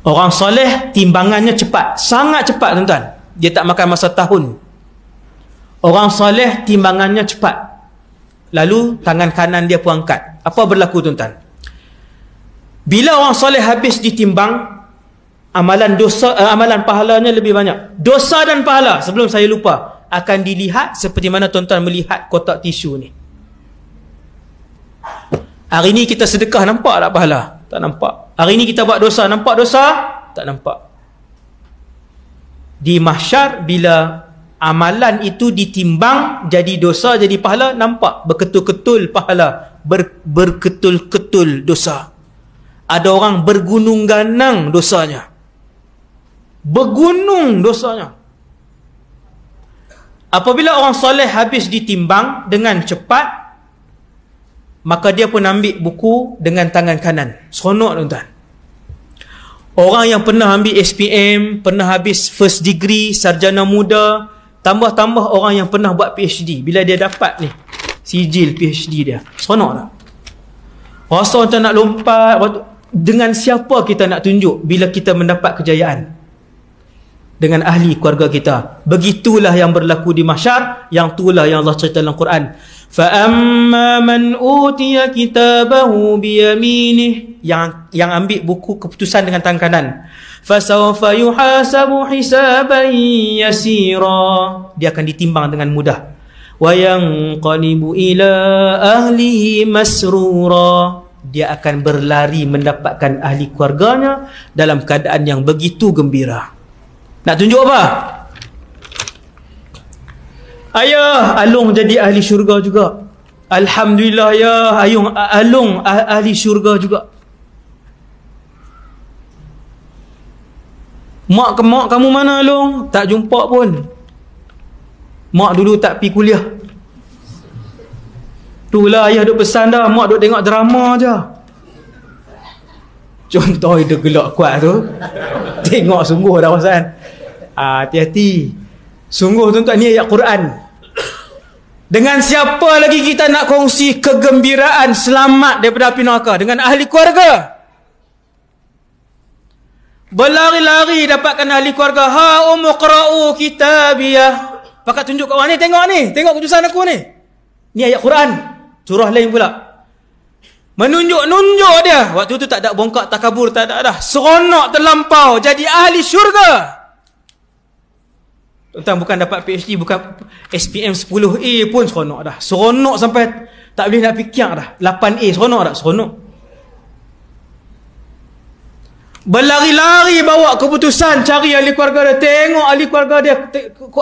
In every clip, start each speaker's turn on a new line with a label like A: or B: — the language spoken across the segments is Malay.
A: Orang soleh timbangannya cepat, sangat cepat tuan-tuan. Dia tak makan masa tahun. Orang soleh timbangannya cepat. Lalu tangan kanan dia pun angkat. Apa berlaku tuan-tuan? Bila orang soleh habis ditimbang, amalan dosa, amalan pahalanya lebih banyak. Dosa dan pahala, sebelum saya lupa, akan dilihat seperti mana tuan-tuan melihat kotak tisu ni. Hari ni kita sedekah, nampak tak pahala? Tak nampak. Hari ni kita buat dosa, nampak dosa? Tak nampak. Di mahsyar, bila amalan itu ditimbang jadi dosa, jadi pahala, nampak berketul-ketul pahala, berketul-ketul dosa. Ada orang bergunung ganang dosanya, bergunung dosanya. Apabila orang soleh habis ditimbang dengan cepat, maka dia pun ambil buku dengan tangan kanan. Seronok tuan-tuan. Orang yang pernah ambil SPM, pernah habis first degree, sarjana muda, tambah-tambah orang yang pernah buat PhD, bila dia dapat ni sijil PhD dia, seronok tak? Rasa macam nak lompat. Dengan siapa kita nak tunjuk bila kita mendapat kejayaan? Dengan ahli keluarga kita. Begitulah yang berlaku di mahsyar. Yang itulah yang Allah cerita dalam Quran. فَأَمَّا مَنْ أُوتِيَ كِتَابَهُ بِيَمِينِهِ, yang ambil buku keputusan dengan tangan kanan. فَسَوْفَ يُحَاسَبُ حِسَابًا يَسِيرًا, dia akan ditimbang dengan mudah. وَيَنْقَلِبُ إِلَىٰ أَهْلِهِ مَسْرُورًا, dia akan berlari mendapatkan ahli keluarganya dalam keadaan yang begitu gembira. Nak tunjuk apa? Ayah, Alung jadi ahli syurga juga. Alhamdulillah ya, Alung ahli syurga juga. Mak kamu mana Alung? Tak jumpa pun. Mak dulu tak pergi kuliah. Itulah ayah duk pesan dah, mak duk tengok drama je. Contoh dia gelak kuat tu. Tengok sungguh dah pasan. Hati-hati. Sungguh tuan-tuan, ni ayat Quran. Dengan siapa lagi kita nak kongsi kegembiraan selamat daripada api neraka? Dengan ahli keluarga. Berlari-lari dapatkan ahli keluarga. Ha umqra'u kitabiyah. Pakat tunjuk kat orang ni, tengok ni, tengok keputusan aku ni. Ni ayat Quran. Surah lain pula. Menunjuk-nunjuk dia. Waktu tu tak ada bongkak takabur, tak ada dah. Seronok terlampau jadi ahli syurga. Tuan-tuan, bukan dapat PhD, bukan SPM 10A pun seronok dah. Seronok sampai tak boleh nak fikir dah. 8A seronok tak? Seronok. Berlari-lari bawa keputusan cari ahli keluarga dia. Tengok ahli keluarga dia.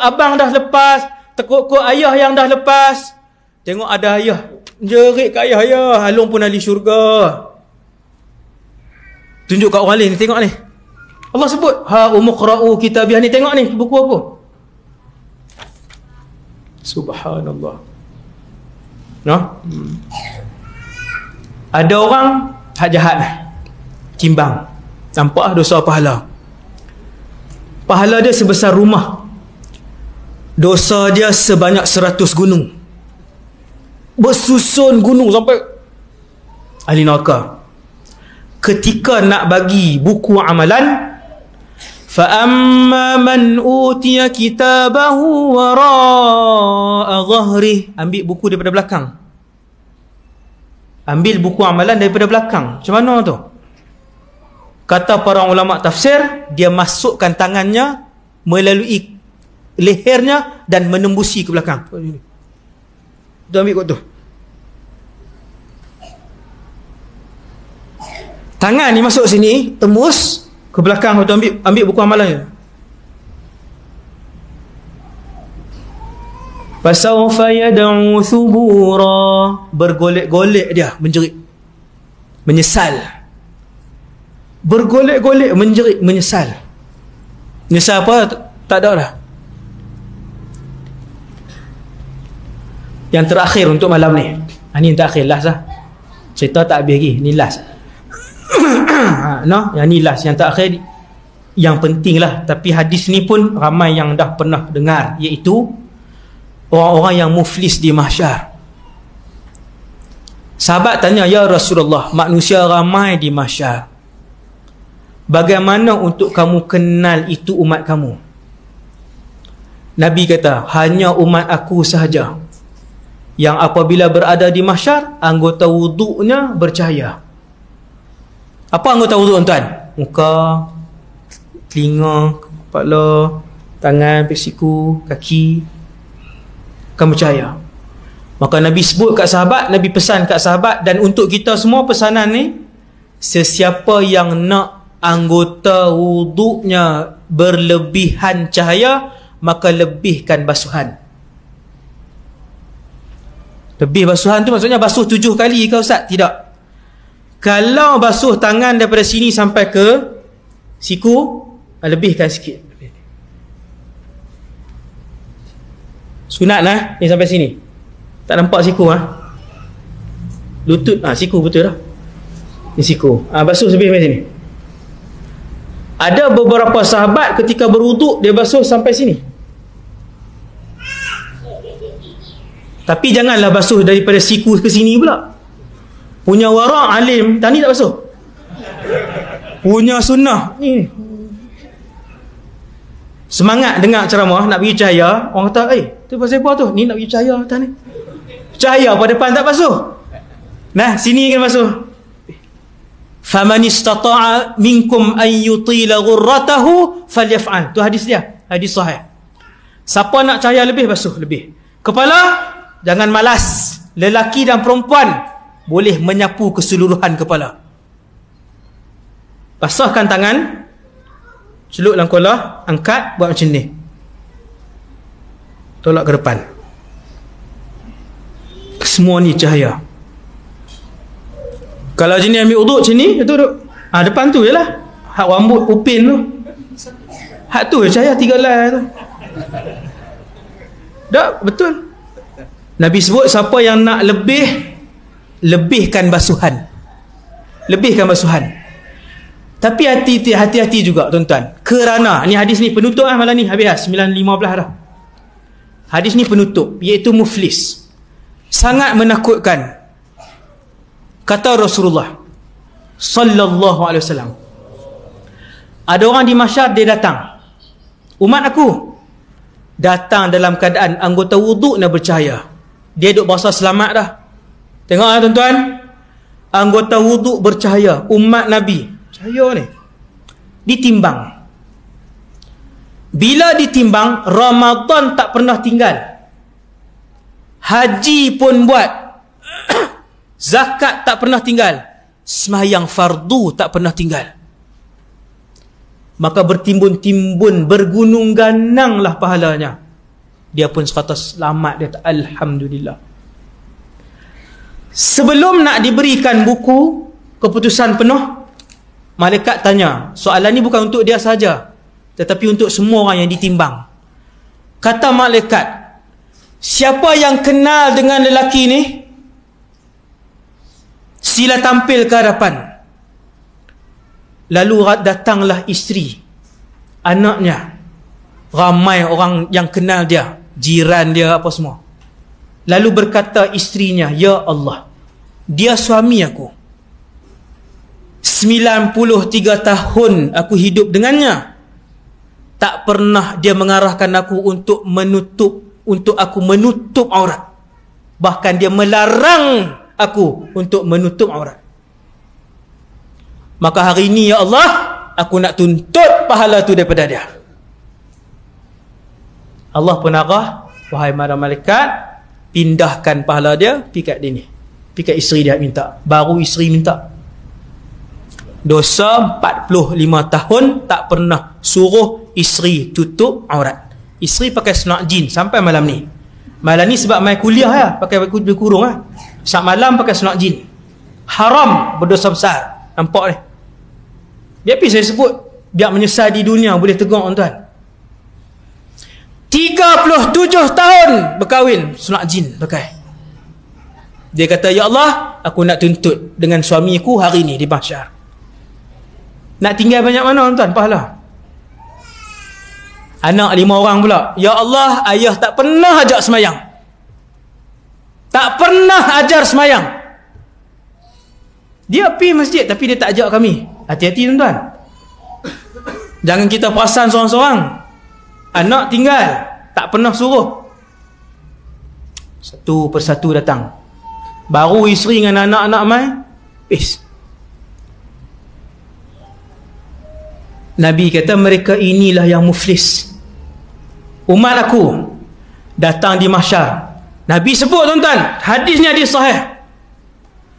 A: Abang dah lepas, tekuk ayah yang dah lepas. Tengok ada ayah, jerit kat ayah, ayah Alung pun ahli syurga. Tunjuk kat orang lain, tengok ni. Allah sebut ha umqra'u kitabiyah ni, tengok ni buku apa. Subhanallah. No? Ada orang hak jahat timbang. Nampak dosa pahala. Pahala dia sebesar rumah. Dosa dia sebanyak 100 gunung. Bersusun gunung sampai ahli neraka. Ketika nak bagi buku amalan, fa amma man utiya kitabahu wara'a dhahri, ambil buku daripada belakang. Ambil buku amalan daripada belakang. Macam mana tu? Kata para ulama tafsir, dia masukkan tangannya melalui lehernya dan menembusi ke belakang. Dia ambil kot tu. Tangan ni masuk sini, tembus ke belakang, tu ambil buku amalannya. Fasawfa yad'u thubura, bergolek-golek dia, menjerit, menyesal. Bergolek-golek, menjerit, menyesal. Menyesal apa? Tak ada dah. Yang terakhir untuk malam ni. Ini yang terakhir, last lah. Cerita tak habis lagi, ni last. No, yang ni last, yang terakhir, yang penting lah. Tapi hadis ni pun ramai yang dah pernah dengar, iaitu orang-orang yang muflis di mahsyar. Sahabat tanya, ya Rasulullah, manusia ramai di mahsyar, bagaimana untuk kamu kenal itu umat kamu? Nabi kata, hanya umat aku sahaja yang apabila berada di mahsyar, anggota wuduknya bercahaya. Apa anggota wuduk tuan? Muka, telinga, kepala, tangan, siku, kaki akan bercahaya. Maka Nabi sebut kat sahabat, Nabi pesan kat sahabat, dan untuk kita semua pesanan ni, sesiapa yang nak anggota wuduknya berlebihan cahaya, maka lebihkan basuhan. Lebih basuhan tu maksudnya basuh 7 kali ke Ustaz? Tidak. Kalau basuh tangan daripada sini sampai ke siku, lebihkan sikit. Sunat lah ni sampai sini. Tak nampak siku lutut siku betul dah. Ni siku. Basuh lebih sampai sini. Ada beberapa sahabat ketika berwuduk dia basuh sampai sini. Tapi janganlah basuh daripada siku ke sini pula. Punya wara' alim, tadi tak basuh. Punya sunnah ni. Semangat dengar ceramah nak bagi cahaya, orang kata, tu pasal apa tu? Ni nak bagi cahaya atas ni. Cahaya pada depan tak basuh. Nah, sini kan basuh. Faman istata'a minkum an yutila ghurratahu falyaf'al. Tu hadis dia, hadis sahih. Siapa nak cahaya lebih, basuh lebih. Kepala jangan malas. Lelaki dan perempuan boleh menyapu keseluruhan kepala. Basahkan tangan, celup dalam kolah, angkat, buat macam ni, tolak ke depan. Semua ni cahaya. Kalau jenis ambil uduk macam ni, itu duduk depan tu je lah. Hak rambut upin tu, hak tu je cahaya 3 lai tu. Tak, betul. Nabi sebut siapa yang nak lebihkan basuhan. Lebihkan basuhan. Tapi hati-hati juga tuan-tuan. Kerana ni hadis ni penutup malam ni habis 9.15 dah. Hadis ni penutup, iaitu muflis. Sangat menakutkan. Kata Rasulullah sallallahu alaihi wasallam, ada orang di mahsyar, dia datang, umat aku datang dalam keadaan anggota wuduk nak bercahaya. Dia duk bahasa selamat dah. Tengok tuan-tuan, anggota wuduk bercahaya, umat Nabi cahaya ni. Ditimbang. Bila ditimbang, Ramadan tak pernah tinggal, haji pun buat, zakat tak pernah tinggal, sembahyang fardu tak pernah tinggal. Maka bertimbun-timbun, bergunung gananglah pahalanya. Dia pun sekata selamat, dia kata alhamdulillah. Sebelum nak diberikan buku keputusan penuh, malaikat tanya, soalan ni bukan untuk dia saja, tetapi untuk semua orang yang ditimbang. Kata malaikat, siapa yang kenal dengan lelaki ni, sila tampil ke hadapan. Lalu datanglah isteri, anaknya, ramai orang yang kenal dia, jiran dia, apa semua. Lalu berkata isterinya, ya Allah, dia suami aku, 93 tahun aku hidup dengannya, tak pernah dia mengarahkan aku untuk aku menutup aurat. Bahkan dia melarang aku untuk menutup aurat. Maka hari ini ya Allah, aku nak tuntut pahala tu daripada dia. Allah pun arah, wahai para malaikat, pindahkan pahala dia pergi kat dia ni, pergi kat isteri dia minta. Baru isteri minta. Dosa 45 tahun tak pernah suruh isteri tutup aurat. Isteri pakai seluar jin sampai malam ni. Malam ni sebab mai kuliah ya, pakai baju kurung ah. Saat malam pakai seluar jin. Haram, berdosa besar. Nampak ni. Biar saya sebut, biar menyesal di dunia, boleh tegur tuan-tuan. 37 tahun berkahwin, seluar jin pakai. Dia kata, ya Allah, aku nak tuntut dengan suamiku hari ni di mahsyar. Nak tinggal banyak mana tuan-tuan pahala? Anak 5 orang pula. Ya Allah, ayah tak pernah ajak semayang, tak pernah ajar semayang. Dia pergi masjid tapi dia tak ajak kami. Hati-hati tuan-tuan. Jangan kita perasan seorang-seorang. Anak tinggal, tak pernah suruh. Satu persatu datang. Baru isteri dengan anak-anak mai, Nabi kata mereka inilah yang muflis. Umat aku datang di mahsyar. Nabi sebut tuan-tuan, hadisnya hadis sahih.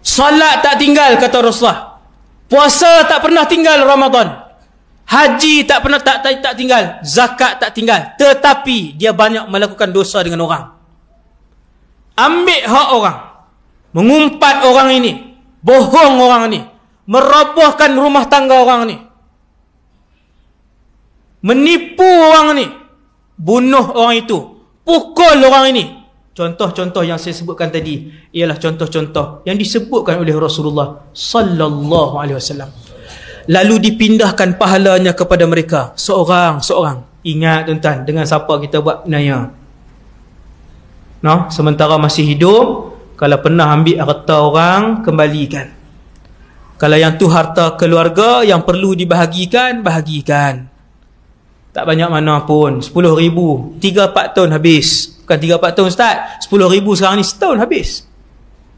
A: Salat tak tinggal kata Rasulullah. Puasa tak pernah tinggal Ramadan. Haji tak pernah tak tinggal, zakat tak tinggal. Tetapi dia banyak melakukan dosa dengan orang. Ambil hak orang, mengumpat orang ini, bohong orang ini, merobohkan rumah tangga orang ini, menipu orang ini, bunuh orang itu, pukul orang ini. Contoh-contoh yang saya sebutkan tadi ialah contoh-contoh yang disebutkan oleh Rasulullah sallallahu alaihi wasallam. Lalu dipindahkan pahalanya kepada mereka seorang-seorang. Ingat tuan-tuan, dengan siapa kita buat naya? No, sementara masih hidup, kalau pernah ambil harta orang, kembalikan. Kalau yang tu harta keluarga yang perlu dibahagikan, bahagikan. Tak banyak mana pun, 10,000, 3-4 tahun habis. Bukan 3-4 tahun Ustaz, 10,000 sekarang ni setahun habis.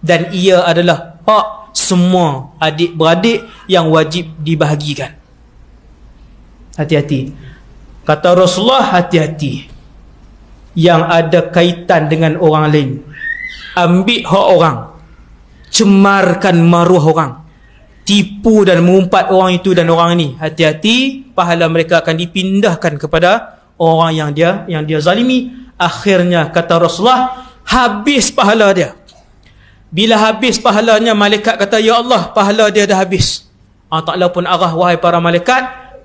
A: Dan ia adalah hak semua adik-beradik yang wajib dibahagikan. Hati-hati. Kata Rasulullah, hati-hati. Yang ada kaitan dengan orang lain. Ambil hak orang. Cemarkan maruah orang. Tipu dan mengumpat orang itu dan orang ini. Hati-hati, pahala mereka akan dipindahkan kepada orang yang dia zalimi. Akhirnya kata Rasulullah, habis pahala dia. Bila habis pahalanya, malaikat kata, ya Allah, pahala dia dah habis. Allah Ta'ala pun arah, wahai para malaikat,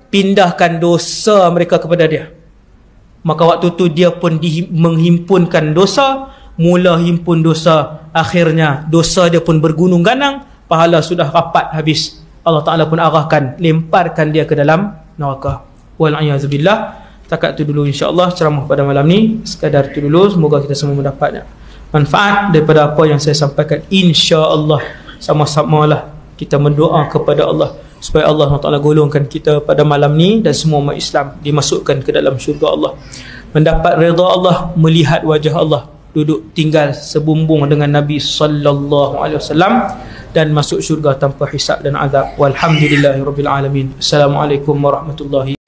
A: pindahkan dosa mereka kepada dia. Maka waktu tu dia pun menghimpunkan dosa. Mula himpun dosa, akhirnya dosa dia pun bergunung ganang. Pahala sudah rapat habis. Allah Ta'ala pun arahkan, lemparkan dia ke dalam neraka. Wal'iyahzubillah. Takat tu dulu insyaAllah ceramah pada malam ni. Sekadar tu dulu, semoga kita semua mendapatnya manfaat daripada apa yang saya sampaikan. InsyaAllah sama-samalah kita berdoa kepada Allah supaya Allah SWT golongkan kita pada malam ni dan semua umat Islam dimasukkan ke dalam syurga Allah, mendapat redha Allah, melihat wajah Allah, duduk tinggal sebumbung dengan Nabi sallallahu alaihi wasallam dan masuk syurga tanpa hisab dan azab. Walhamdulillahirabbil alamin. Assalamualaikum warahmatullahi